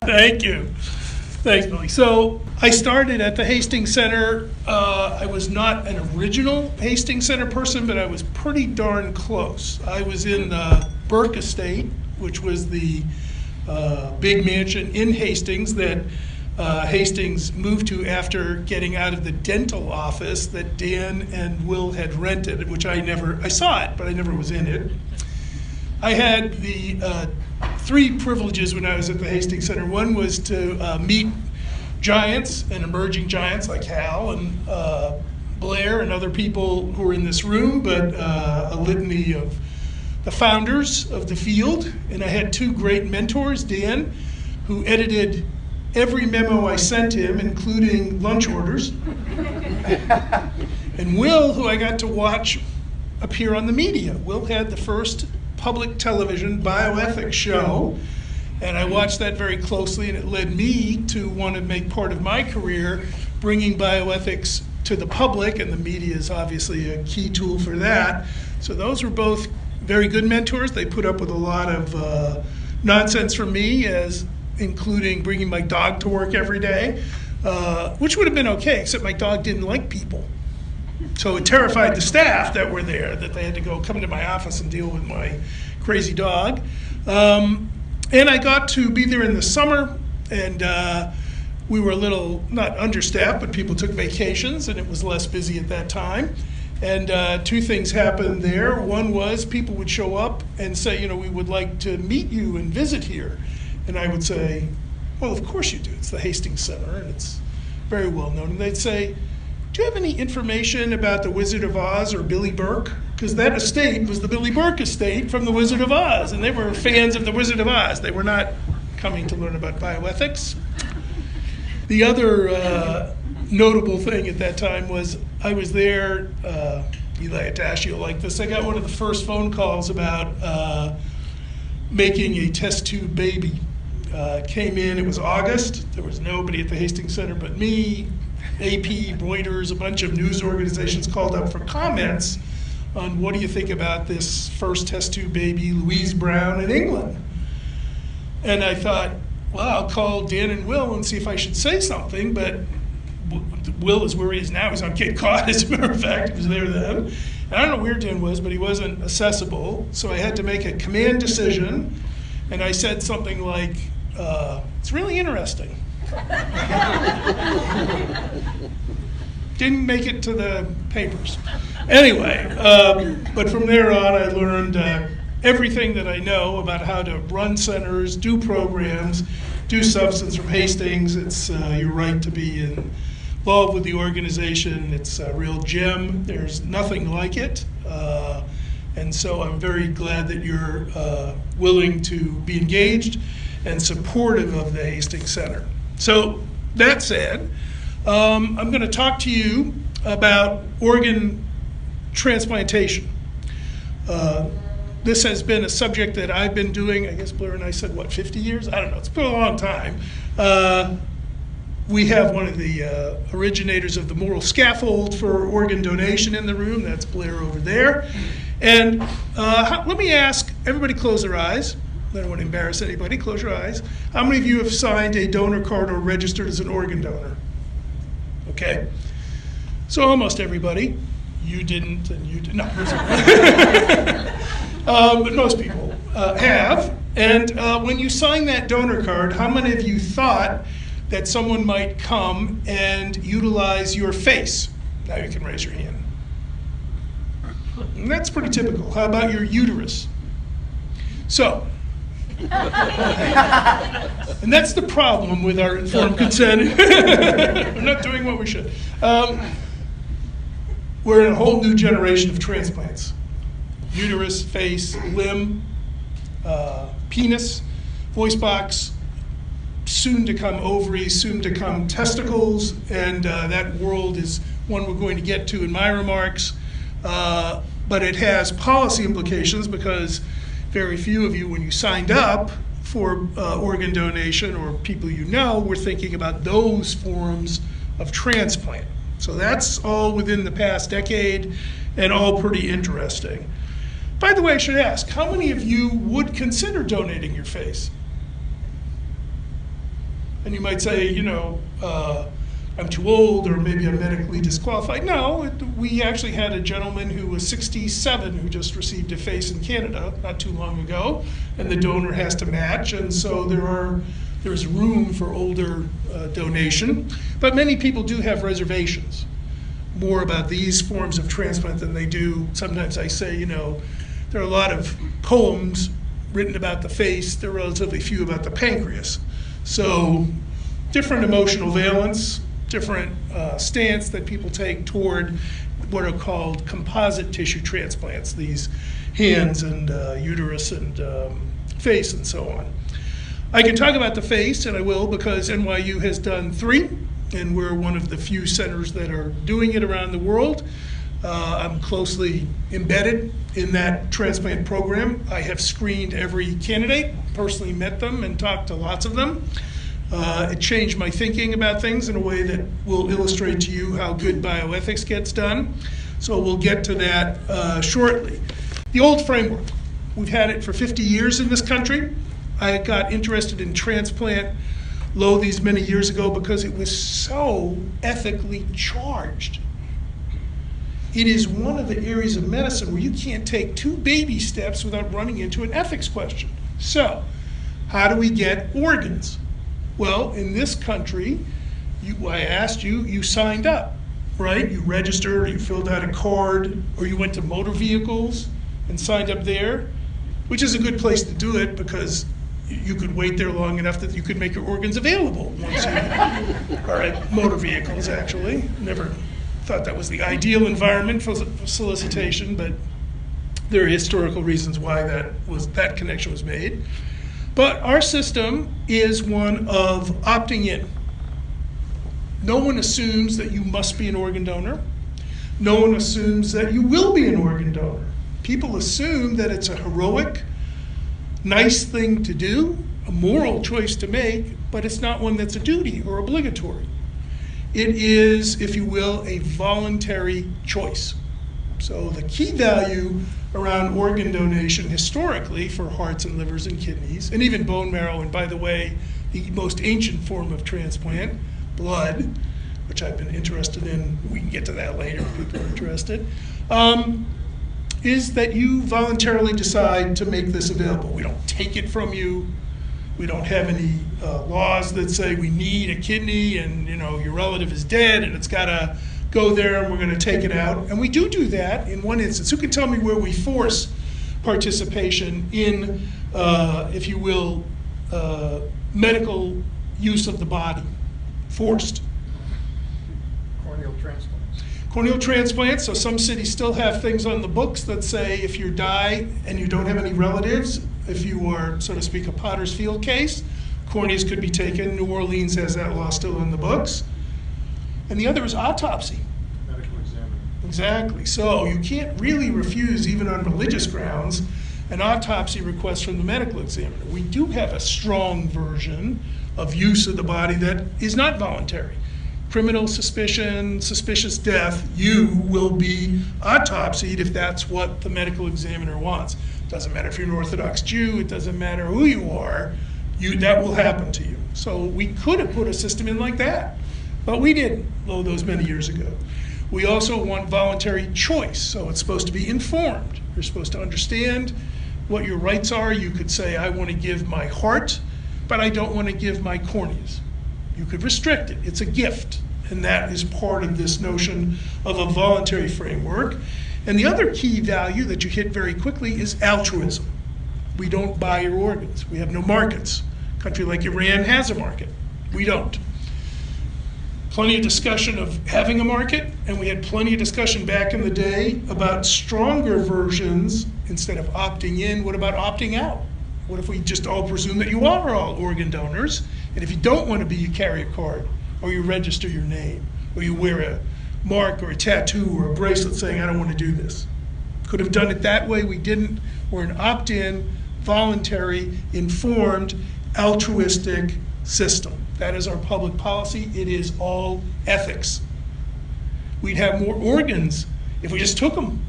Thank you. Thanks, Billy. So I started at the Hastings Center. I was not an original Hastings Center person, but I was pretty darn close. I was in the Burke Estate, which was the big mansion in Hastings that Hastings moved to after getting out of the dental office that Dan and Will had rented, which I saw it, but I never was in it. I had the three privileges when I was at the Hastings Center. One was to meet giants and emerging giants like Hal and Blair and other people who were in this room, but a litany of the founders of the field. And I had two great mentors, Dan, who edited every memo I sent him, including lunch orders, and Will, who I got to watch appear on the media. Will had the first public television bioethics show, and I watched that very closely, and it led me to want to make part of my career bringing bioethics to the public, and the media is obviously a key tool for that. So those were both very good mentors. They put up with a lot of nonsense from me, including bringing my dog to work every day, which would have been okay, except my dog didn't like people. So it terrified the staff that were there, that they had to come to my office and deal with my crazy dog. And I got to be there in the summer, and we were a little, not understaffed, but people took vacations, and it was less busy at that time. And two things happened there. One was people would show up and say, we would like to meet you and visit here. And I would say, well, of course you do. It's the Hastings Center, and it's very well known. And they'd say, do you have any information about the Wizard of Oz or Billy Burke? Because that estate was the Billy Burke estate from the Wizard of Oz, and they were fans of the Wizard of Oz. They were not coming to learn about bioethics. The other notable thing at that time was I was there, Eli Atashi will like this, I got one of the first phone calls about making a test tube baby. Came in, it was August, there was nobody at the Hastings Center but me, AP, Reuters, a bunch of news organizations called up for comments on what do you think about this first test tube baby, Louise Brown in England. And I thought, well, I'll call Dan and Will and see if I should say something, but Will is where he is now. He's on Cape Cod, as a matter of fact. He was there then. And I don't know where Dan was, but he wasn't accessible, so I had to make a command decision, and I said something like, it's really interesting. Didn't make it to the papers. Anyway, but from there on I learned everything that I know about how to run centers, do programs, do substance from Hastings. It's your right to be involved with the organization. It's a real gem. There's nothing like it. And so I'm very glad that you're willing to be engaged and supportive of the Hastings Center. So that said, I'm going to talk to you about organ transplantation. This has been a subject that I've been doing, I guess Blair and I said, 50 years? I don't know, it's been a long time. We have one of the originators of the moral scaffold for organ donation in the room, that's Blair over there. And let me ask, everybody close their eyes. I don't want to embarrass anybody, close your eyes. How many of you have signed a donor card or registered as an organ donor? Okay, so almost everybody. You didn't, and you did not. But most people have. And when you sign that donor card, how many of you thought that someone might come and utilize your face? Now you can raise your hand. And that's pretty typical. How about your uterus? So, and that's the problem with our informed consent. We're not doing what we should. We're in a whole new generation of transplants. Uterus, face, limb, penis, voice box, soon to come ovaries, soon to come testicles, and that world is one we're going to get to in my remarks. But it has policy implications because very few of you, when you signed up for organ donation, or people you know, were thinking about those forms of transplant. So that's all within the past decade and all pretty interesting. By the way, I should ask, how many of you would consider donating your face? And you might say, you know, I'm too old, or maybe I'm medically disqualified. No, we actually had a gentleman who was 67 who just received a face in Canada not too long ago, and the donor has to match, and so there's room for older donation. But many people do have reservations more about these forms of transplant than they do. Sometimes I say, you know, there are a lot of poems written about the face, there are relatively few about the pancreas. So different emotional valence, different stance that people take toward what are called composite tissue transplants, these hands and uterus and face and so on. I can talk about the face, and I will, because NYU has done 3, and we're one of the few centers that are doing it around the world. I'm closely embedded in that transplant program. I have screened every candidate, personally met them and talked to lots of them. It changed my thinking about things in a way that will illustrate to you how good bioethics gets done. So we'll get to that shortly. The old framework, we've had it for 50 years in this country. I got interested in transplant these many years ago because it was so ethically charged. It is one of the areas of medicine where you can't take 2 baby steps without running into an ethics question. So, how do we get organs? Well, in this country, I asked you, you signed up, right? You registered, you filled out a card, or you went to motor vehicles and signed up there, which is a good place to do it because you could wait there long enough that you could make your organs available once you are at motor vehicles, actually. Never thought that was the ideal environment for solicitation, but there are historical reasons why that connection was made. But our system is one of opting in. No one assumes that you must be an organ donor. No one assumes that you will be an organ donor. People assume that it's a heroic, nice thing to do, a moral choice to make, but it's not one that's a duty or obligatory. It is, if you will, a voluntary choice. So the key value around organ donation historically for hearts and livers and kidneys, and even bone marrow, and by the way, the most ancient form of transplant, blood, which I've been interested in, we can get to that later if people are interested, is that you voluntarily decide to make this available. We don't take it from you. We don't have any laws that say we need a kidney and your relative is dead and it's got to go there and we're going to take it out. And we do that in one instance. Who can tell me where we force participation in, if you will, medical use of the body? Forced. Corneal transplants. Corneal transplants, so some cities still have things on the books that say if you die and you don't have any relatives, if you are, so to speak, a Potter's Field case, corneas could be taken. New Orleans has that law still in the books. And the other is autopsy. Medical examiner. Exactly. So you can't really refuse, even on religious grounds, an autopsy request from the medical examiner. We do have a strong version of use of the body that is not voluntary. Criminal suspicion, suspicious death, you will be autopsied if that's what the medical examiner wants. It doesn't matter if you're an Orthodox Jew, it doesn't matter who you are, that will happen to you. So we could have put a system in like that, but we didn't, those many years ago. We also want voluntary choice, so it's supposed to be informed. You're supposed to understand what your rights are. You could say, I want to give my heart, but I don't want to give my corneas. You could restrict it. It's a gift, and that is part of this notion of a voluntary framework. And the other key value that you hit very quickly is altruism. We don't buy your organs. We have no markets. A country like Iran has a market. We don't. Plenty of discussion of having a market, and we had plenty of discussion back in the day about stronger versions. Instead of opting in, what about opting out? What if we just all presume that you are all organ donors, and if you don't want to be, you carry a card, or you register your name, or you wear a mark or a tattoo or a bracelet saying, I don't want to do this. Could have done it that way, we didn't. We're an opt-in, voluntary, informed, altruistic system. That is our public policy. It is all ethics. we'd have more organs if we just took them.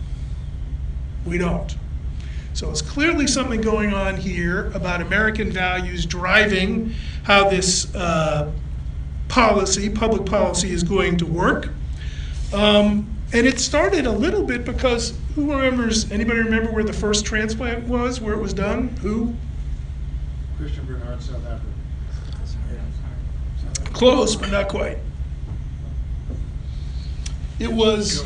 We don't. So it's clearly something going on here about American values driving how this policy, public policy, is going to work. And it started a little bit because who remembers, anybody remember where the first transplant was, where it was done? Who? Christian Bernard, South Africa. Close, but not quite. It was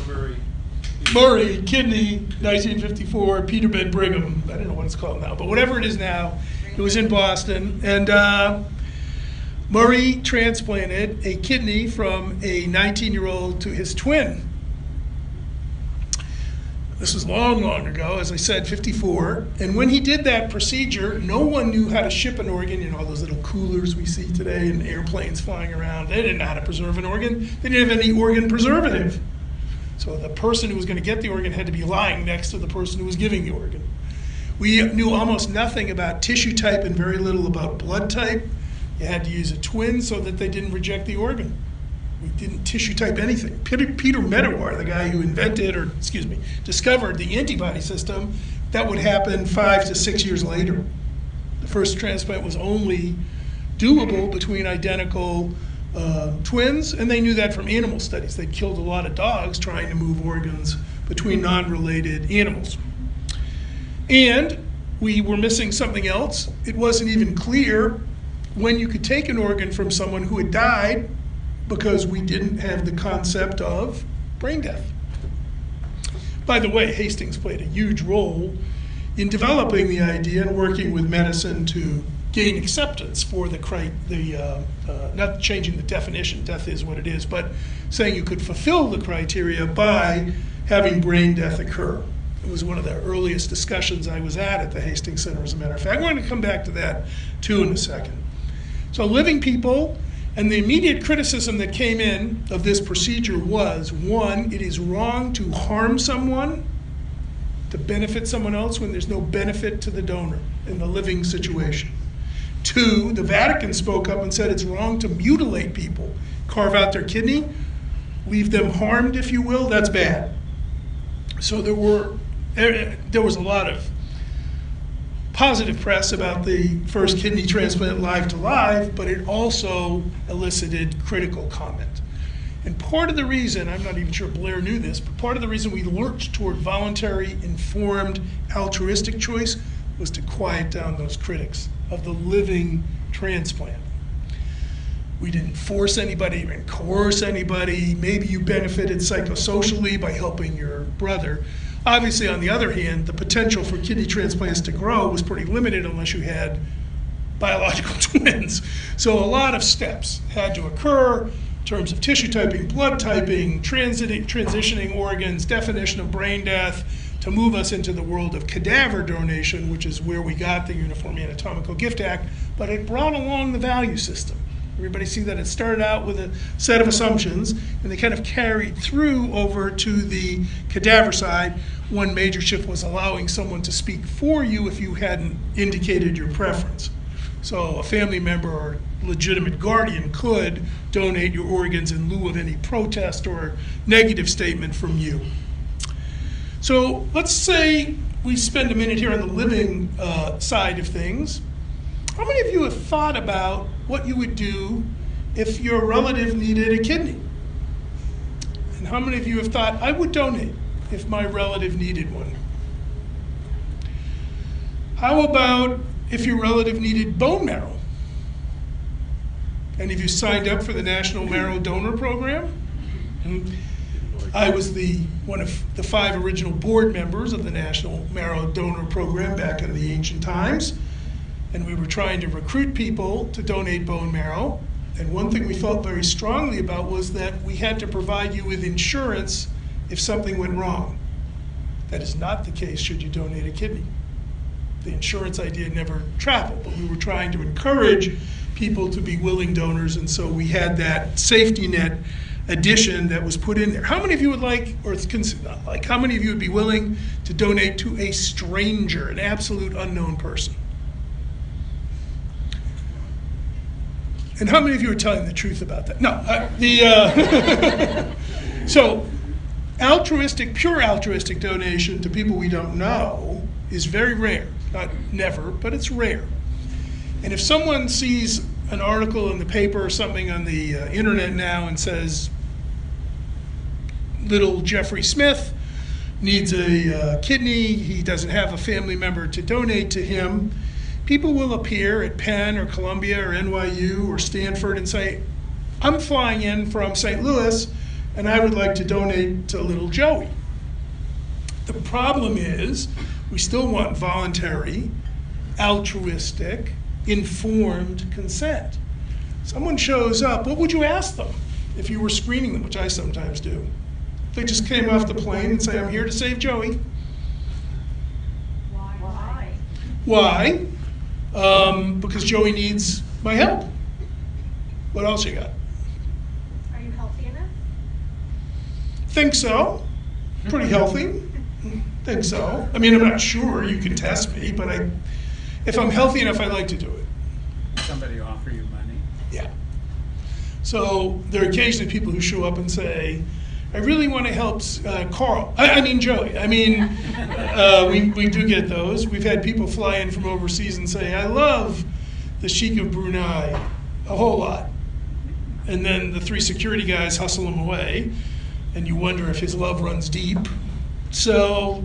Murray, kidney, 1954, Peterbed Brigham. I don't know what it's called now, but whatever it is now, it was in Boston. And Murray transplanted a kidney from a 19-year-old to his twin. This was long, long ago, as I said, 54. And when he did that procedure, no one knew how to ship an organ. You know, all those little coolers we see today and airplanes flying around. They didn't know how to preserve an organ. They didn't have any organ preservative. So the person who was going to get the organ had to be lying next to the person who was giving the organ. We knew almost nothing about tissue type and very little about blood type. You had to use a twin so that they didn't reject the organ. We didn't tissue type anything. Peter Medawar, the guy who discovered the antibody system, that would happen 5 to 6 years later. The first transplant was only doable between identical twins, and they knew that from animal studies. They'd killed a lot of dogs trying to move organs between non-related animals. And we were missing something else. It wasn't even clear when you could take an organ from someone who had died, because we didn't have the concept of brain death. By the way, Hastings played a huge role in developing the idea and working with medicine to gain acceptance for not changing the definition, death is what it is, but saying you could fulfill the criteria by having brain death occur. It was one of the earliest discussions I was at the Hastings Center, as a matter of fact. We're going to come back to that too in a second. So living people. And the immediate criticism that came in of this procedure was, one, it is wrong to harm someone to benefit someone else when there's no benefit to the donor in the living situation. Two, the Vatican spoke up and said it's wrong to mutilate people, carve out their kidney, leave them harmed, if you will, that's bad. So there was a lot of positive press about the first kidney transplant live to live, but it also elicited critical comment. And part of the reason, I'm not even sure Blair knew this, but part of the reason we lurched toward voluntary, informed, altruistic choice was to quiet down those critics of the living transplant. We didn't force anybody, even coerce anybody. Maybe you benefited psychosocially by helping your brother. Obviously, on the other hand, the potential for kidney transplants to grow was pretty limited unless you had biological twins. So a lot of steps had to occur in terms of tissue typing, blood typing, transitioning organs, definition of brain death, to move us into the world of cadaver donation, which is where we got the Uniform Anatomical Gift Act, but it brought along the value system. Everybody see that it started out with a set of assumptions, and they kind of carried through over to the cadaver side. One major shift was allowing someone to speak for you if you hadn't indicated your preference. So a family member or legitimate guardian could donate your organs in lieu of any protest or negative statement from you. So let's say we spend a minute here on the living side of things. How many of you have thought about what you would do if your relative needed a kidney? And how many of you have thought, I would donate if my relative needed one? How about if your relative needed bone marrow? Any of you signed up for the National Marrow Donor Program? I was one of the 5 original board members of the National Marrow Donor Program back in the ancient times. And we were trying to recruit people to donate bone marrow. And one thing we felt very strongly about was that we had to provide you with insurance if something went wrong. That is not the case should you donate a kidney. The insurance idea never traveled, but we were trying to encourage people to be willing donors, and so we had that safety net addition that was put in there. How many of you would like, or not like, how many of you would be willing to donate to a stranger, an absolute unknown person? And how many of you are telling the truth about that? No. So altruistic, pure altruistic donation to people we don't know is very rare. Not never, but it's rare. And if someone sees an article in the paper or something on the internet now and says, little Jeffrey Smith needs a kidney, he doesn't have a family member to donate to him, people will appear at Penn or Columbia or NYU or Stanford and say, I'm flying in from St. Louis and I would like to donate to little Joey. The problem is we still want voluntary, altruistic, informed consent. Someone shows up, what would you ask them if you were screening them, which I sometimes do? They just came off the plane and say, I'm here to save Joey. Why? Why? Because Joey needs my help. What else you got? Are you healthy enough? Think so. Pretty healthy. Think so. I mean, I'm not sure. You can test me, but if I'm healthy enough, I like to do it. Somebody offer you money? Yeah. So there are occasionally people who show up and say, I really want to help Carl. I mean Joey. I mean, we do get those. We've had people fly in from overseas and say, I love the Sheikh of Brunei a whole lot. And then the 3 security guys hustle him away, and you wonder if his love runs deep. So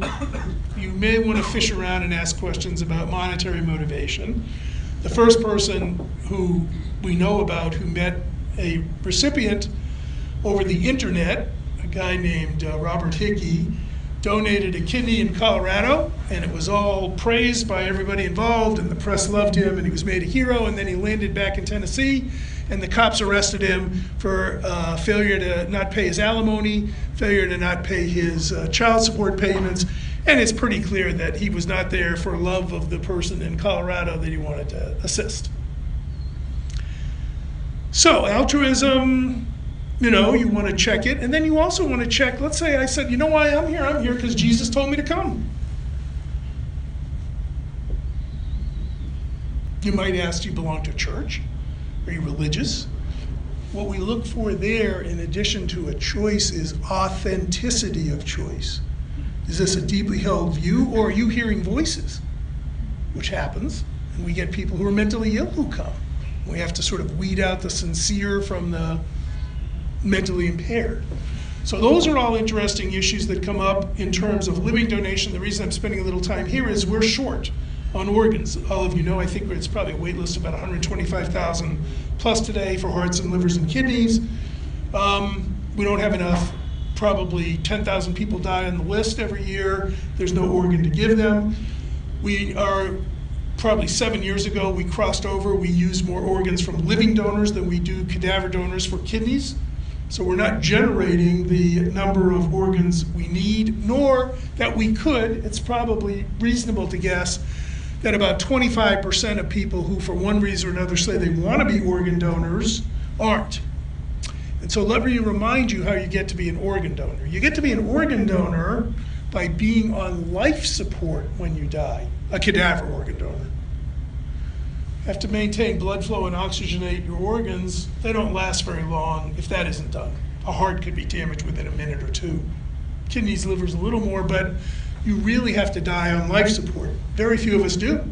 you may want to fish around and ask questions about monetary motivation. The first person who we know about who met a recipient over the internet, a guy named Robert Hickey, donated a kidney in Colorado, and it was all praised by everybody involved, and the press loved him, and he was made a hero, and then he landed back in Tennessee, and the cops arrested him for failure to not pay his alimony, failure to not pay his child support payments, and it's pretty clear that he was not there for love of the person in Colorado that he wanted to assist. So altruism, you know, you want to check it, and then you also want to check, let's say I said, you know why I'm here? I'm here because Jesus told me to come. You might ask, do you belong to a church? Are you religious? What we look for there, in addition to a choice, is authenticity of choice. Is this a deeply held view, or are you hearing voices? Which happens, and we get people who are mentally ill who come. We have to sort of weed out the sincere from the mentally impaired. So those are all interesting issues that come up in terms of living donation. The reason I'm spending a little time here is we're short on organs. All of you know, I think it's probably a wait list of about 125,000 plus today for hearts and livers and kidneys. We don't have enough. Probably 10,000 people die on the list every year. There's no organ to give them. We are, probably 7 years ago, we crossed over. We use more organs from living donors than we do cadaver donors for kidneys. So we're not generating the number of organs we need, nor that we could. It's probably reasonable to guess that about 25% of people who, for one reason or another, say they want to be organ donors aren't. And so let me remind you how you get to be an organ donor. You get to be an organ donor by being on life support when you die, a cadaver organ donor. You have to maintain blood flow and oxygenate your organs. They don't last very long if that isn't done. A heart could be damaged within a minute or two. Kidneys, livers, a little more, but you really have to die on life support. Very few of us do.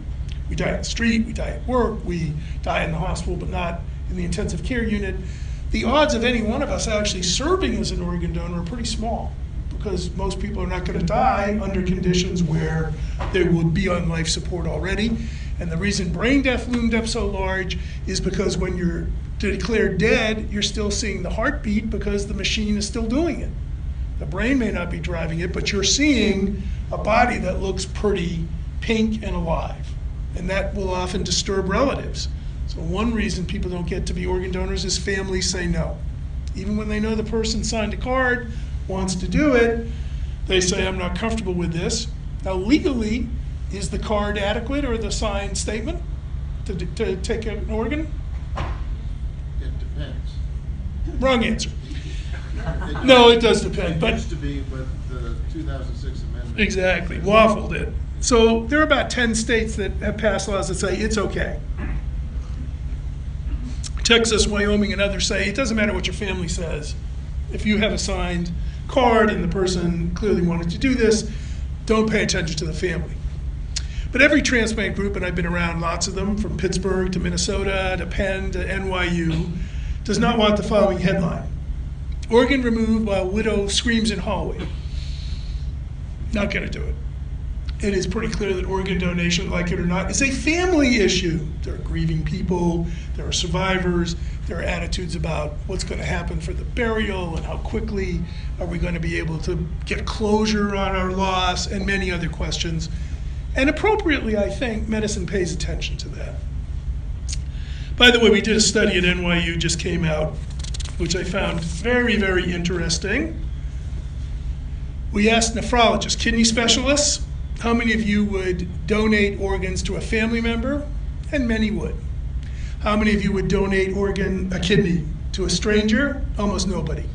We die on the street, we die at work, we die in the hospital, but not in the intensive care unit. The odds of any one of us actually serving as an organ donor are pretty small, because most people are not going to die under conditions where they would be on life support already. And the reason brain death loomed up so large is because when you're declared dead, you're still seeing the heartbeat because the machine is still doing it. The brain may not be driving it, but you're seeing a body that looks pretty pink and alive. And that will often disturb relatives. So one reason people don't get to be organ donors is families say no. Even when they know the person signed a card, wants to do it, they say, I'm not comfortable with this. Now legally, is the card adequate or the signed statement to take an organ? It depends. Wrong answer. No, it does depend. It used to be, but the 2006 amendment. Exactly, waffled it. So there are about 10 states that have passed laws that say it's okay. Texas, Wyoming, and others say it doesn't matter what your family says. If you have a signed card and the person clearly wanted to do this, don't pay attention to the family. But every transplant group, and I've been around lots of them, from Pittsburgh to Minnesota to Penn to NYU, does not want the following headline: organ removed while widow screams in hallway. Not going to do it. It is pretty clear that organ donation, like it or not, is a family issue. There are grieving people, there are survivors, there are attitudes about what's going to happen for the burial and how quickly are we going to be able to get closure on our loss, and many other questions. And appropriately, I think, medicine pays attention to that. By the way, we did a study at NYU, just came out, which I found very, very interesting. We asked nephrologists, kidney specialists, how many of you would donate organs to a family member? And many would. How many of you would donate a kidney to a stranger? Almost nobody.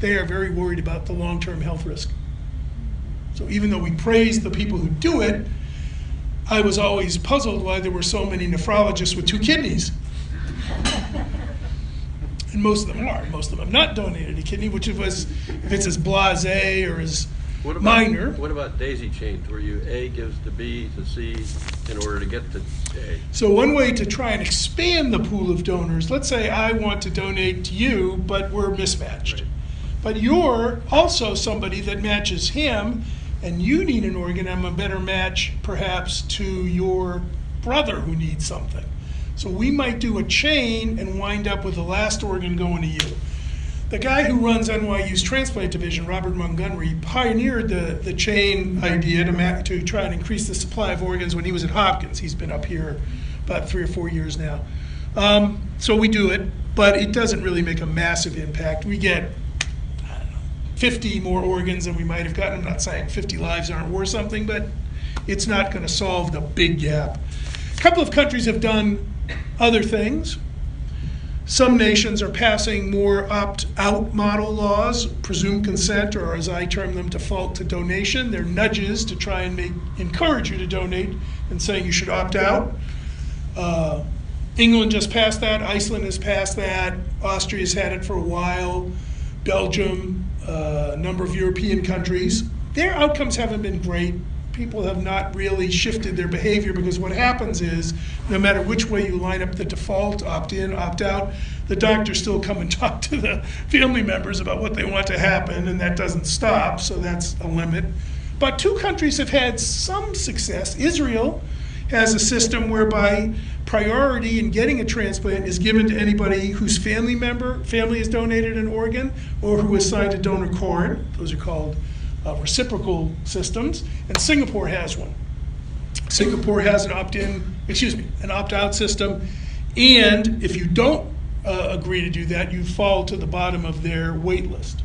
They are very worried about the long-term health risk. So even though we praise the people who do it, I was always puzzled why there were so many nephrologists with 2 kidneys. And most of them are. Most of them have not donated a kidney, which if it's as blasé or as minor. What about daisy chains, where A gives to B to C in order to get to A? So one way to try and expand the pool of donors, let's say I want to donate to you, but we're mismatched. Right. But you're also somebody that matches him, and you need an organ. I'm a better match, perhaps, to your brother who needs something. So we might do a chain and wind up with the last organ going to you. The guy who runs NYU's transplant division, Robert Montgomery, pioneered the chain idea to try and increase the supply of organs when he was at Hopkins. He's been up here about 3 or 4 years now. So we do it, but it doesn't really make a massive impact. We get 50 more organs than we might have gotten. I'm not saying 50 lives aren't worth something, but it's not going to solve the big gap. A couple of countries have done other things. Some nations are passing more opt-out model laws, presumed consent, or as I term them, default to donation. They're nudges to try and encourage you to donate and saying you should opt out. England just passed that. Iceland has passed that. Austria's had it for a while. Belgium, a number of European countries. Their outcomes haven't been great. People have not really shifted their behavior, because what happens is, no matter which way you line up the default, opt-in, opt-out, the doctors still come and talk to the family members about what they want to happen, and that doesn't stop, so that's a limit. But 2 countries have had some success. Israel has a system whereby priority in getting a transplant is given to anybody whose family has donated an organ, or who has signed a donor card. Those are called reciprocal systems, and Singapore has one. Singapore has an opt-out system, and if you don't agree to do that, you fall to the bottom of their wait list.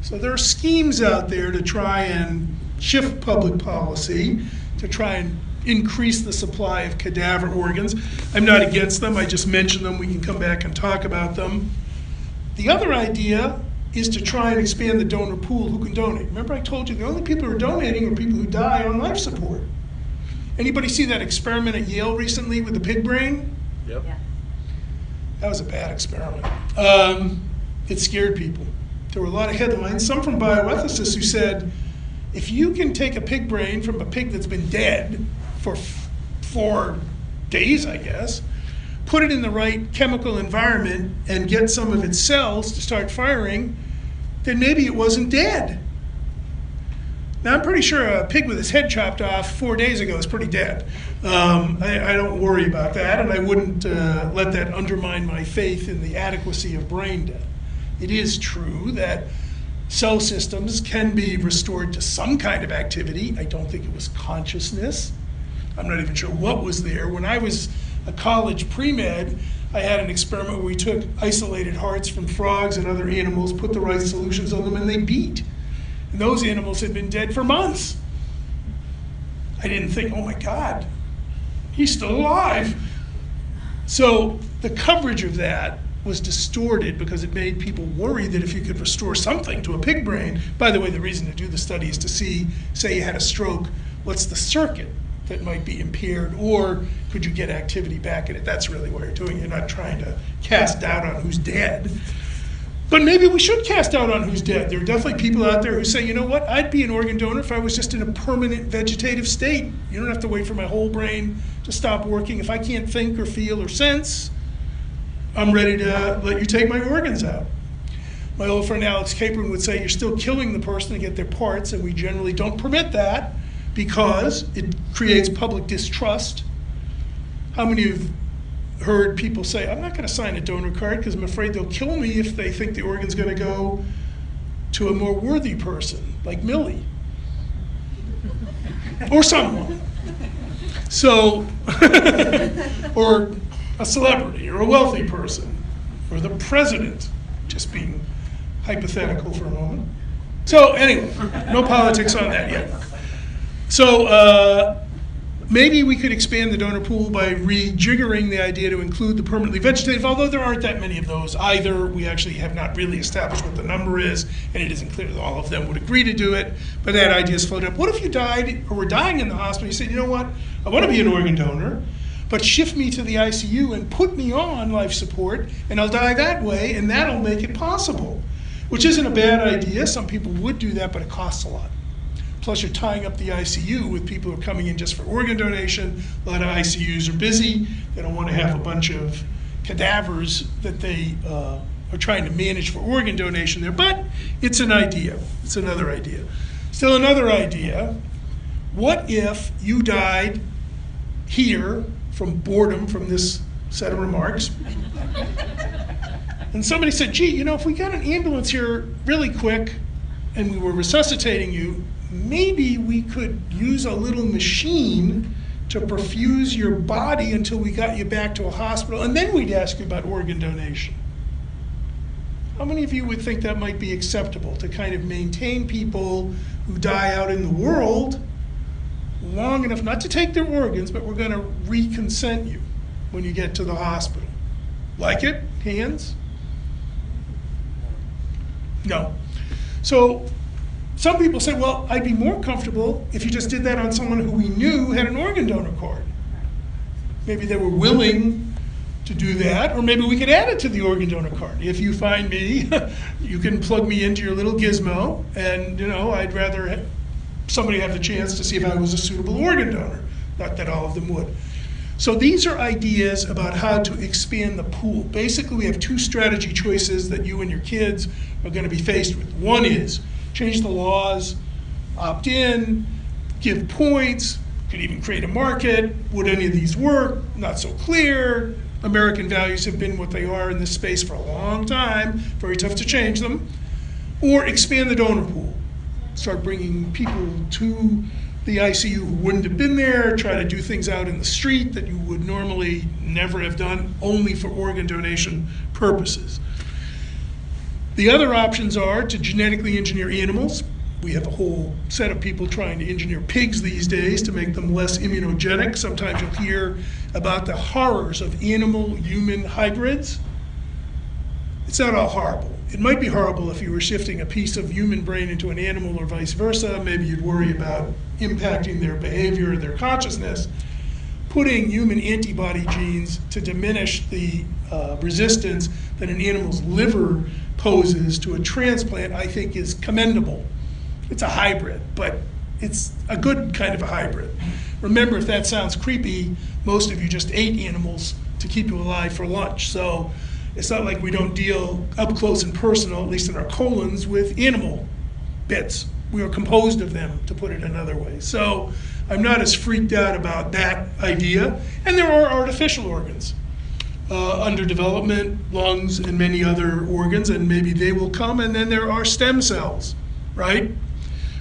So there are schemes out there to try and shift public policy, to try and increase the supply of cadaver organs. I'm not against them, I just mentioned them. We can come back and talk about them. The other idea is to try and expand the donor pool who can donate. Remember I told you the only people who are donating are people who die on life support. Anybody see that experiment at Yale recently with the pig brain? Yep. Yeah. That was a bad experiment. It scared people. There were a lot of headlines, some from bioethicists who said, if you can take a pig brain from a pig that's been dead for 4 days, I guess, put it in the right chemical environment and get some of its cells to start firing, then maybe it wasn't dead. Now, I'm pretty sure a pig with its head chopped off 4 days ago is pretty dead. I don't worry about that, and I wouldn't let that undermine my faith in the adequacy of brain death. It is true that cell systems can be restored to some kind of activity. I don't think it was consciousness. I'm not even sure what was there. When I was a college pre-med, I had an experiment where we took isolated hearts from frogs and other animals, put the right solutions on them, and they beat. And those animals had been dead for months. I didn't think, oh my God, he's still alive. So the coverage of that was distorted because it made people worry that if you could restore something to a pig brain, by the way, the reason to do the study is to see, say you had a stroke, what's the circuit that might be impaired, or could you get activity back in it? That's really what you're doing. You're not trying to cast doubt on who's dead. But maybe we should cast doubt on who's dead. There are definitely people out there who say, you know what, I'd be an organ donor if I was just in a permanent vegetative state. You don't have to wait for my whole brain to stop working. If I can't think or feel or sense, I'm ready to let you take my organs out. My old friend Alex Caplan would say, you're still killing the person to get their parts, and we generally don't permit that because it creates public distrust. How many of heard people say, I'm not going to sign a donor card because I'm afraid they'll kill me if they think the organ's going to go to a more worthy person, like Millie, or someone. So, or a celebrity, or a wealthy person, or the president, just being hypothetical for a moment. So anyway, no politics on that yet. So maybe we could expand the donor pool by rejiggering the idea to include the permanently vegetative, although there aren't that many of those either. We actually have not really established what the number is, and it isn't clear that all of them would agree to do it, but that idea's floated up. What if you died or were dying in the hospital, you said, you know what, I want to be an organ donor, but shift me to the ICU and put me on life support, and I'll die that way, and that'll make it possible, which isn't a bad idea. Some people would do that, but it costs a lot. Plus, you're tying up the ICU with people who are coming in just for organ donation. A lot of ICUs are busy. They don't want to have a bunch of cadavers that they are trying to manage for organ donation there. But it's an idea. It's another idea. Still another idea. What if you died here from boredom from this set of remarks? And somebody said, gee, you know, if we got an ambulance here really quick and we were resuscitating you, maybe we could use a little machine to perfuse your body until we got you back to a hospital, and then we'd ask you about organ donation. How many of you would think that might be acceptable, to kind of maintain people who die out in the world long enough, not to take their organs, but we're going to reconsent you when you get to the hospital? Like it? Hands? No. So some people say, well, I'd be more comfortable if you just did that on someone who we knew had an organ donor card. Maybe they were willing to do that, or maybe we could add it to the organ donor card. If you find me, you can plug me into your little gizmo, and you know, I'd rather somebody have the chance to see if I was a suitable organ donor. Not that all of them would. So these are ideas about how to expand the pool. Basically, we have two strategy choices that you and your kids are going to be faced with. One is change the laws, opt in, give points, could even create a market. Would any of these work? Not so clear. American values have been what they are in this space for a long time. Very tough to change them. Or expand the donor pool. Start bringing people to the ICU who wouldn't have been there, try to do things out in the street that you would normally never have done, only for organ donation purposes. The other options are to genetically engineer animals. We have a whole set of people trying to engineer pigs these days to make them less immunogenic. Sometimes you'll hear about the horrors of animal-human hybrids. It's not all horrible. It might be horrible if you were shifting a piece of human brain into an animal or vice versa. Maybe you'd worry about impacting their behavior, their consciousness. Putting human antibody genes to diminish the resistance that an animal's liver poses to a transplant, I think, is commendable. It's a hybrid, but it's a good kind of a hybrid. Remember, if that sounds creepy, most of you just ate animals to keep you alive for lunch. So it's not like we don't deal up close and personal, at least in our colons, with animal bits. We are composed of them, to put it another way. So I'm not as freaked out about that idea. And there are artificial organs under development, lungs and many other organs, and maybe they will come. And then there are stem cells, right?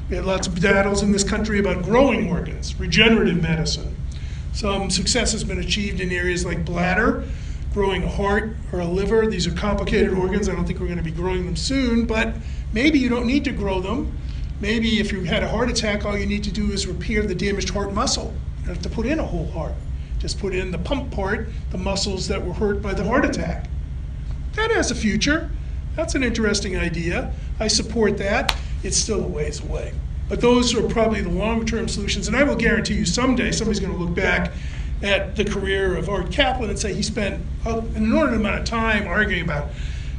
We have lots of battles in this country about growing organs, regenerative medicine. Some success has been achieved in areas like bladder, growing a heart or a liver. These are complicated organs. I don't think we're going to be growing them soon, but maybe you don't need to grow them. Maybe if you had a heart attack, all you need to do is repair the damaged heart muscle. You don't have to put in a whole heart. Just put in the pump part, the muscles that were hurt by the heart attack. That has a future. That's an interesting idea. I support that. It's still a ways away. But those are probably the longer-term solutions, and I will guarantee you someday somebody's going to look back at the career of Art Caplan and say he spent an inordinate amount of time arguing about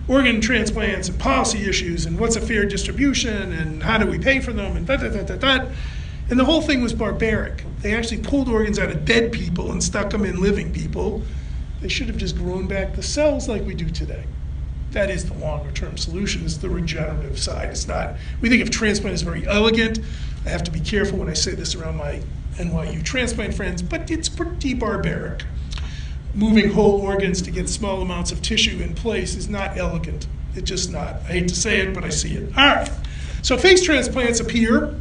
organ transplants and policy issues and what's a fair distribution and how do we pay for them and da. And the whole thing was barbaric. They actually pulled organs out of dead people and stuck them in living people. They should have just grown back the cells like we do today. That is the longer term solution, is the regenerative side. It's not, we think of transplant as very elegant. I have to be careful when I say this around my NYU transplant friends, but it's pretty barbaric. Moving whole organs to get small amounts of tissue in place is not elegant. It's just not. I hate to say it, but I see it. All right. So face transplants appear,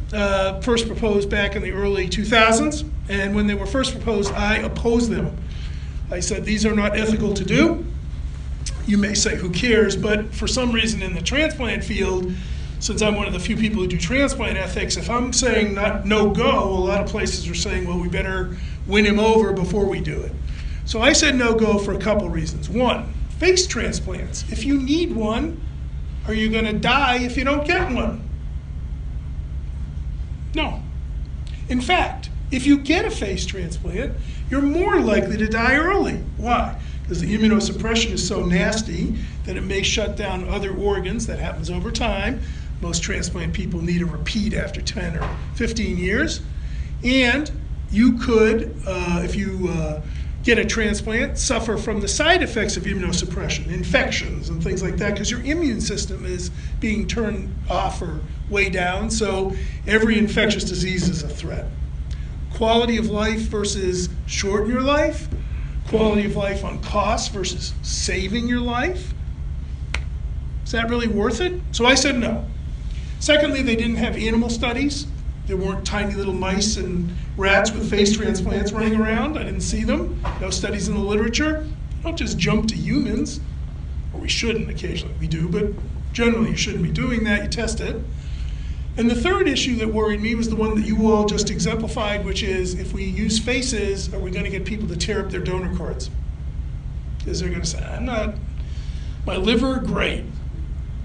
first proposed back in the early 2000s. And when they were first proposed, I opposed them. I said, these are not ethical to do. You may say, who cares? But for some reason in the transplant field, since I'm one of the few people who do transplant ethics, if I'm saying no go, a lot of places are saying, well, we better win him over before we do it. So I said no go for a couple reasons. One, face transplants. If you need one, are you going to die if you don't get one? No. In fact, if you get a face transplant, you're more likely to die early. Why? Because the immunosuppression is so nasty that it may shut down other organs. That happens over time. Most transplant people need a repeat after 10 or 15 years. And you could, if you get a transplant, suffer from the side effects of immunosuppression, infections and things like that, because your immune system is being turned off or way down, so every infectious disease is a threat. Quality of life versus shorten your life, quality of life on cost versus saving your life. Is that really worth it? So I said no. Secondly, they didn't have animal studies. There weren't tiny little mice and rats with face transplants running around. I didn't see them. No studies in the literature. Don't just jump to humans, or we shouldn't. Occasionally we do, but generally you shouldn't be doing that. You test it. And the third issue that worried me was the one that you all just exemplified, which is if we use faces, are we going to get people to tear up their donor cards? Because they're going to say, I'm not, my liver, great.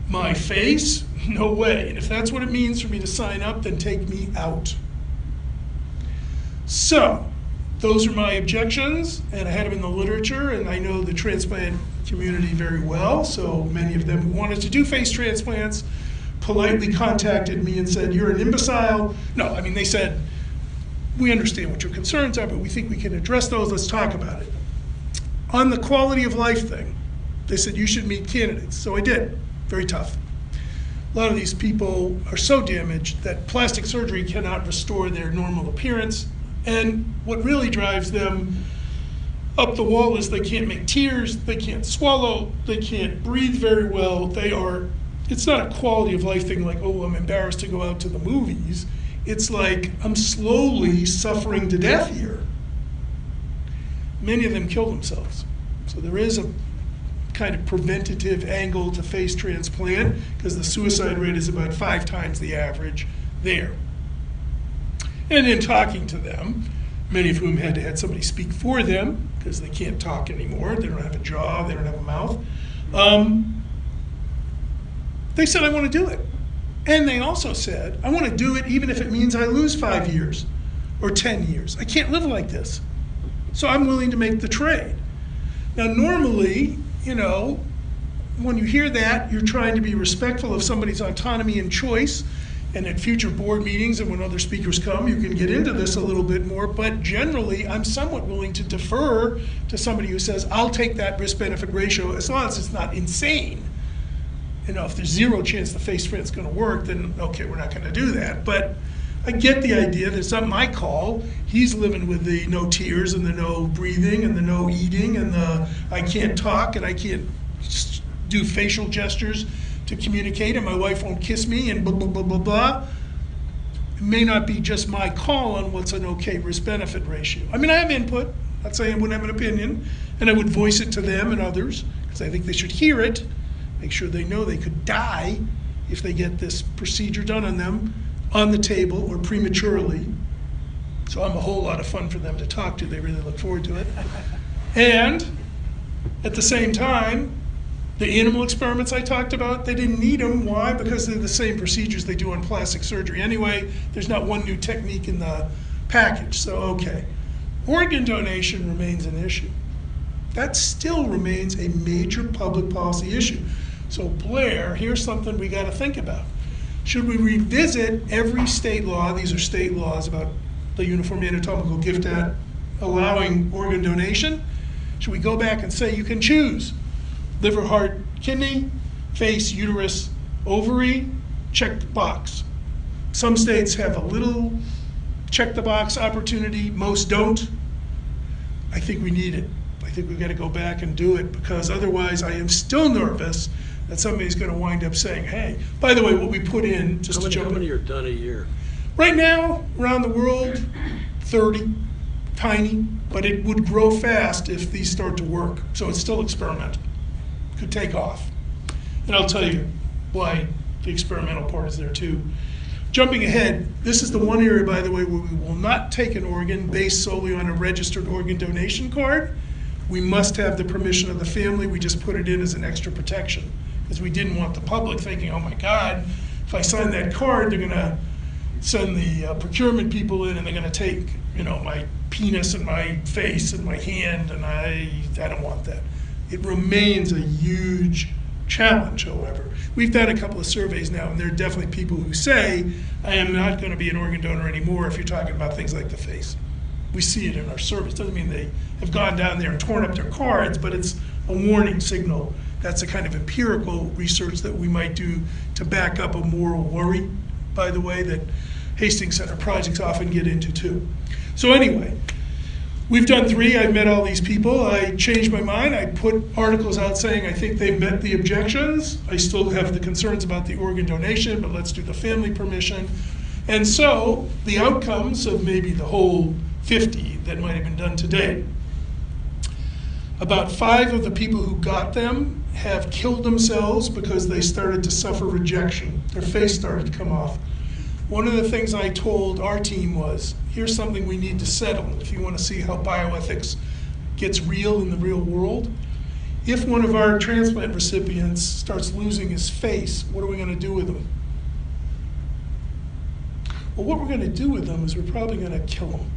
My face, no way. And if that's what it means for me to sign up, then take me out. So, those are my objections, and I had them in the literature, and I know the transplant community very well, so many of them who wanted to do face transplants politely contacted me and said, you're an imbecile. No, I mean, they said, we understand what your concerns are, but we think we can address those, let's talk about it. On the quality of life thing, they said you should meet candidates, so I did. Very tough. A lot of these people are so damaged that plastic surgery cannot restore their normal appearance, and what really drives them up the wall is they can't make tears, they can't swallow, they can't breathe very well. It's not a quality of life thing like, oh, I'm embarrassed to go out to the movies. It's like, I'm slowly suffering to death here. Many of them kill themselves. So there is a kind of preventative angle to face transplant because the suicide rate is about 5 times the average there. And in talking to them, many of whom had somebody speak for them because they can't talk anymore, they don't have a jaw, they don't have a mouth, they said, I want to do it. And they also said, I want to do it even if it means I lose 5 years or 10 years. I can't live like this. So I'm willing to make the trade. Now, normally, you know, when you hear that, you're trying to be respectful of somebody's autonomy and choice. And at future board meetings and when other speakers come, you can get into this a little bit more. But generally, I'm somewhat willing to defer to somebody who says, I'll take that risk-benefit ratio as long as it's not insane. You know, if there's 0 chance the face transplant's going to work, then okay, we're not going to do that. But I get the idea that it's not my call. He's living with the no tears and the no breathing and the no eating and the I can't talk and I can't do facial gestures to communicate and my wife won't kiss me and blah, blah, blah, blah, blah. It may not be just my call on what's an okay risk-benefit ratio. I mean, I have input. I'd say I wouldn't have an opinion, and I would voice it to them and others because I think they should hear it. Make sure they know they could die if they get this procedure done on them on the table or prematurely. So I'm a whole lot of fun for them to talk to. They really look forward to it. And at the same time, the animal experiments I talked about, they didn't need them. Why? Because they're the same procedures they do on plastic surgery. Anyway, there's not one new technique in the package. So, okay. Organ donation remains an issue. That still remains a major public policy issue. So Blair, here's something we got to think about. Should we revisit every state law? These are state laws about the Uniform Anatomical Gift Act allowing organ donation. Should we go back and say you can choose liver, heart, kidney, face, uterus, ovary, check the box? Some states have a little check the box opportunity, most don't. I think we need it. I think we've got to go back and do it, because otherwise I am still nervous that somebody's going to wind up saying, hey, by the way, what we put in, just to jump How in. many are done a year? Right now, around the world, 30, tiny, but it would grow fast if these start to work. So it's still experimental. Could take off. And I'll tell you why the experimental part is there too. Jumping ahead, this is the one area, by the way, where we will not take an organ based solely on a registered organ donation card. We must have the permission of the family. We just put it in as an extra protection, because we didn't want the public thinking, oh my God, if I sign that card, they're gonna send the procurement people in and they're gonna take, my penis and my face and my hand, and I don't want that. It remains a huge challenge, however. We've done a couple of surveys now, and there are definitely people who say, I am not going to be an organ donor anymore if you're talking about things like the face. We see it in our surveys. Doesn't mean they have gone down there and torn up their cards, but it's a warning signal. That's the kind of empirical research that we might do to back up a moral worry, by the way, that Hastings Center projects often get into too. So anyway, we've done 3. I've met all these people. I changed my mind. I put articles out saying I think they've met the objections. I still have the concerns about the organ donation, but let's do the family permission. And so the outcomes of maybe the whole 50 that might have been done today, about 5 of the people who got them have killed themselves because they started to suffer rejection. Their face started to come off. One of the things I told our team was, here's something we need to settle if you want to see how bioethics gets real in the real world. If one of our transplant recipients starts losing his face, what are we going to do with him? Well, what we're going to do with them is we're probably going to kill him.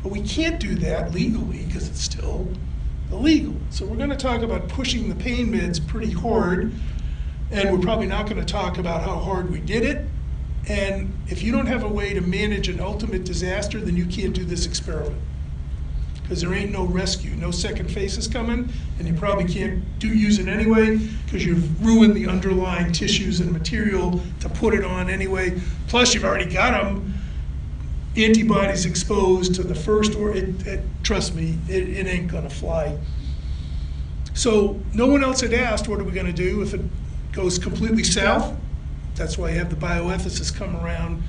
But we can't do that legally because it's still illegal. So we're going to talk about pushing the pain meds pretty hard, and we're probably not going to talk about how hard we did it. And if you don't have a way to manage an ultimate disaster, then you can't do this experiment. Because there ain't no rescue, no second face is coming, and you probably can't use it anyway because you've ruined the underlying tissues and material to put it on anyway. Plus you've already got them, antibodies exposed to the first, or trust me, it ain't gonna fly. So no one else had asked, what are we gonna do if it goes completely south? That's why you have the bioethicists come around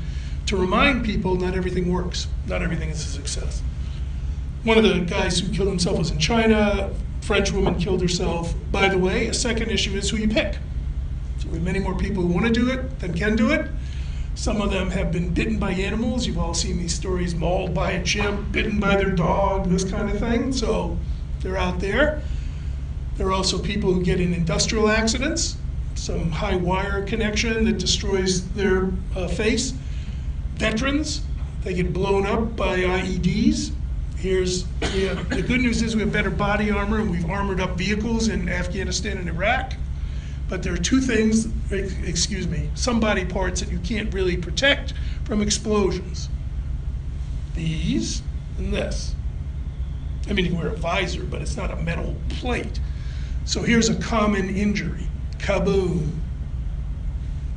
to remind people not everything works. Not everything is a success. One of the guys who killed himself was in China. A French woman killed herself. By the way, a second issue is who you pick. So we have many more people who want to do it than can do it. Some of them have been bitten by animals. You've all seen these stories, mauled by a chimp, bitten by their dog, this kind of thing. So they're out there. There are also people who get in industrial accidents, some high wire connection that destroys their face. Veterans, they get blown up by IEDs. The good news is we have better body armor, and we've armored up vehicles in Afghanistan and Iraq. But there are 2 things, some body parts that you can't really protect from explosions. These and this. I mean, you can wear a visor, but it's not a metal plate. So here's a common injury. Kaboom.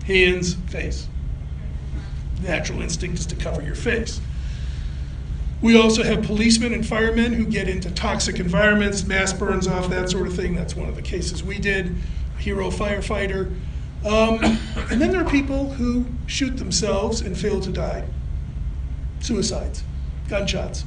Hands, face. Natural instinct is to cover your face. We also have policemen and firemen who get into toxic environments, mass burns off, that sort of thing. That's one of the cases we did. Hero firefighter. And then there are people who shoot themselves and fail to die. Suicides, gunshots.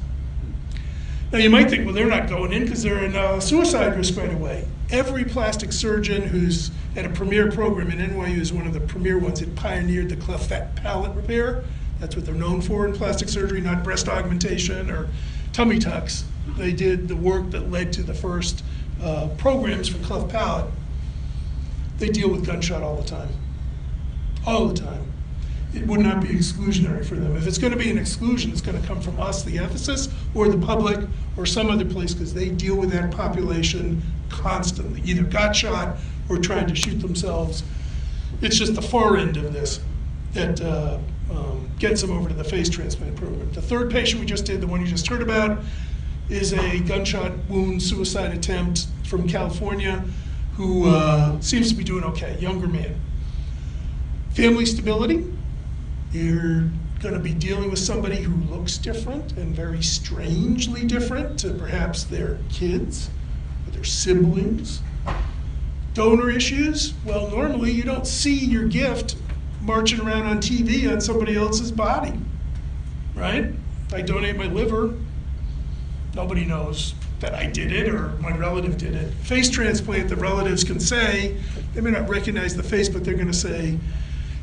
Now you might think, well, they're not going in because they're in suicide risk right away. Every plastic surgeon who's at a premier program, and NYU is one of the premier ones, it pioneered the cleft palate repair. That's what they're known for in plastic surgery, not breast augmentation or tummy tucks. They did the work that led to the first programs for cleft palate. They deal with gunshot all the time. All the time. It would not be exclusionary for them. If it's going to be an exclusion, it's going to come from us, the ethicists, or the public, or some other place, because they deal with that population constantly. Either got shot or trying to shoot themselves. It's just the far end of this that gets them over to the face transplant program. The third patient we just did, the one you just heard about, is a gunshot wound suicide attempt from California who seems to be doing okay, younger man. Family stability, you're going to be dealing with somebody who looks different and very strangely different to perhaps their kids or their siblings. Donor issues, well, normally you don't see your gift marching around on TV on somebody else's body, right? If I donate my liver, nobody knows that I did it or my relative did it. Face transplant, the relatives can say, they may not recognize the face, but they're going to say,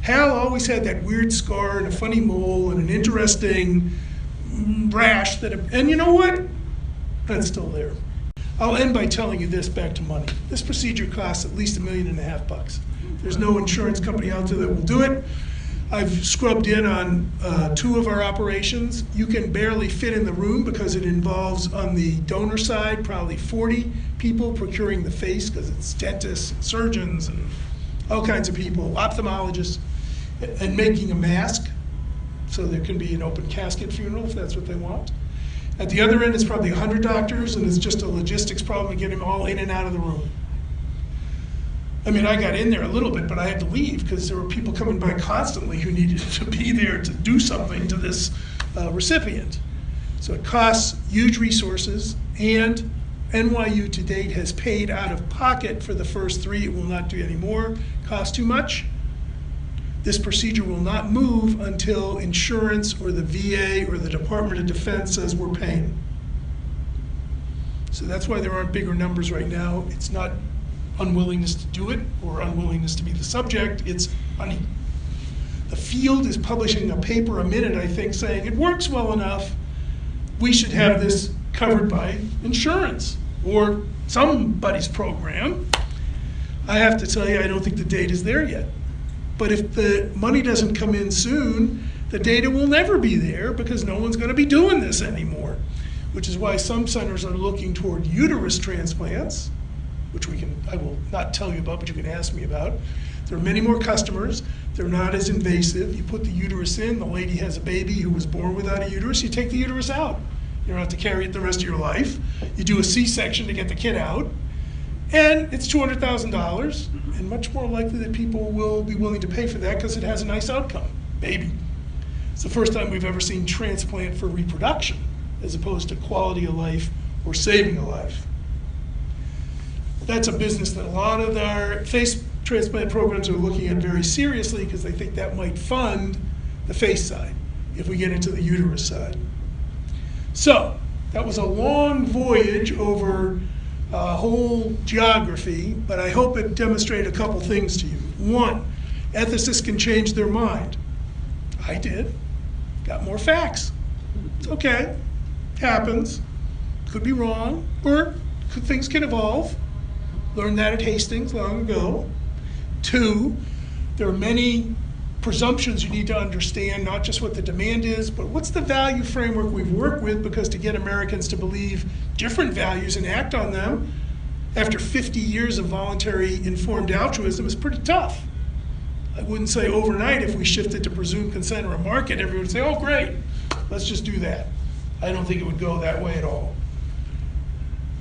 Hal always had that weird scar and a funny mole and an interesting rash and you know what? That's still there. I'll end by telling you this, back to money. This procedure costs at least $1.5 million. There's no insurance company out there that will do it. I've scrubbed in on 2 of our operations. You can barely fit in the room because it involves, on the donor side, probably 40 people procuring the face, because it's dentists and surgeons and all kinds of people, ophthalmologists, and making a mask so there can be an open casket funeral if that's what they want. At the other end, it's probably 100 doctors, and it's just a logistics problem to get them all in and out of the room. I mean, I got in there a little bit, but I had to leave because there were people coming by constantly who needed to be there to do something to this recipient. So it costs huge resources, and NYU to date has paid out of pocket for the first 3. It will not do any more. Costs too much. This procedure will not move until insurance or the VA or the Department of Defense says we're paying. So that's why there aren't bigger numbers right now. It's not unwillingness to do it or unwillingness to be the subject, it's money. The field is publishing a paper a minute, I think, saying it works well enough, we should have this covered by insurance or somebody's program. I have to tell you, I don't think the date is there yet. But if the money doesn't come in soon, the data will never be there because no one's going to be doing this anymore, which is why some centers are looking toward uterus transplants, which I will not tell you about, but you can ask me about. There are many more customers. They're not as invasive. You put the uterus in, the lady has a baby who was born without a uterus, you take the uterus out. You don't have to carry it the rest of your life. You do a C-section to get the kid out, and it's $200,000, and much more likely that people will be willing to pay for that because it has a nice outcome, maybe. It's the first time we've ever seen transplant for reproduction as opposed to quality of life or saving a life. That's a business that a lot of our face transplant programs are looking at very seriously because they think that might fund the face side if we get into the uterus side. So that was a long voyage over whole geography, but I hope it demonstrated a couple things to you. One, ethicists can change their mind. I did. Got more facts. It's okay. Happens. Could be wrong, or things can evolve. Learned that at Hastings long ago. 2, there are many presumptions you need to understand, not just what the demand is, but what's the value framework we've worked with, because to get Americans to believe different values and act on them after 50 years of voluntary informed altruism is pretty tough. I wouldn't say overnight if we shifted to presumed consent or a market, everyone would say, oh great, let's just do that. I don't think it would go that way at all.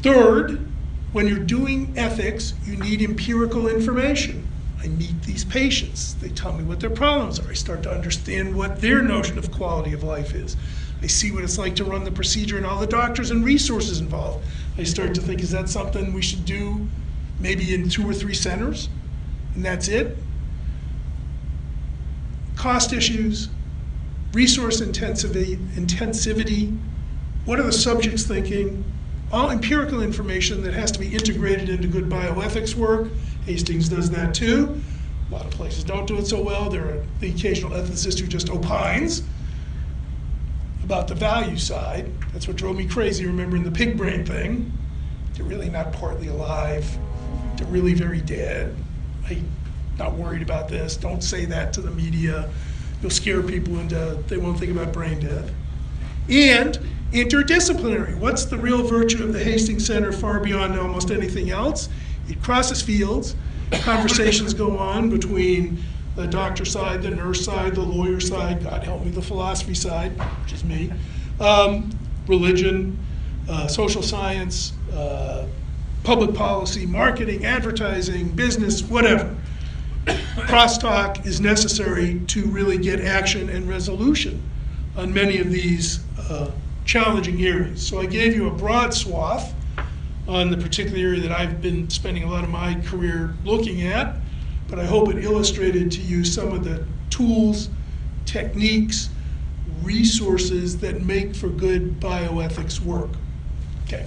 3rd, when you're doing ethics, you need empirical information. I meet these patients. They tell me what their problems are. I start to understand what their notion of quality of life is. I see what it's like to run the procedure and all the doctors and resources involved. I start to think, is that something we should do maybe in 2 or 3 centers? And that's it. Cost issues, resource intensivity, what are the subjects thinking? All empirical information that has to be integrated into good bioethics work. Hastings does that too. A lot of places don't do it so well. There are the occasional ethicist who just opines about the value side. That's what drove me crazy remembering the pig brain thing. They're really not partly alive. They're really very dead. I'm not worried about this. Don't say that to the media. You'll scare people into, they won't think about brain death. And interdisciplinary. What's the real virtue of the Hastings Center far beyond almost anything else? It crosses fields. conversations go on between the doctor side, the nurse side, the lawyer side, God help me, the philosophy side, which is me, religion, social science, public policy, marketing, advertising, business, whatever. Crosstalk is necessary to really get action and resolution on many of these challenging areas. So I gave you a broad swath on the particular area that I've been spending a lot of my career looking at, but I hope it illustrated to you some of the tools, techniques, resources that make for good bioethics work. Okay.